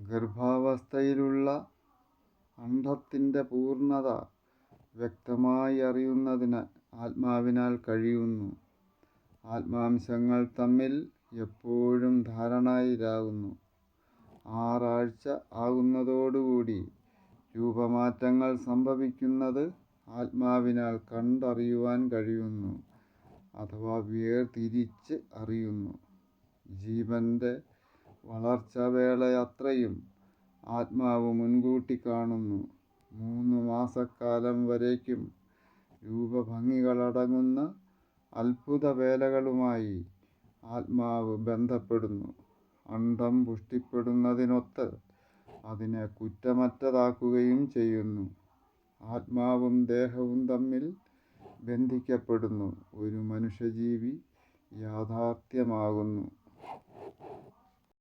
ഗർഭാവസ്ഥയിലുള്ള അണ്ഡത്തിൻ്റെ പൂർണ്ണത വ്യക്തമായി അറിയുന്നതിന് ആത്മാവിനാൽ കഴിയുന്നു. ആത്മാംശങ്ങൾ തമ്മിൽ എപ്പോഴും ധാരണയിലാകുന്നു. 6 ആഴ്ച ആകുന്നതോടുകൂടി രൂപമാറ്റങ്ങൾ സംഭവിക്കുന്നത് ആത്മാവിനാൽ കണ്ടറിയുവാൻ കഴിയുന്നു, അഥവാ വേർതിരിച്ച് അറിയുന്നു. ജീവൻ്റെ വളർച്ചാവേളയത്രയും ആത്മാവ് മുൻകൂട്ടി കാണുന്നു. 3 മാസക്കാലം വരേക്കും രൂപഭംഗികളടങ്ങുന്ന അത്ഭുതവേലകളുമായി ആത്മാവ് ബന്ധപ്പെടുന്നു. അണ്ഡം പുഷ്ടിപ്പെടുന്നതിനൊത്ത് അതിനെ കുറ്റമറ്റതാക്കുകയും ചെയ്യുന്നു. ആത്മാവും ദേഹവും തമ്മിൽ ബന്ധിക്കപ്പെടുന്നു. ഒരു മനുഷ്യജീവി യാഥാർത്ഥ്യമാകുന്നു.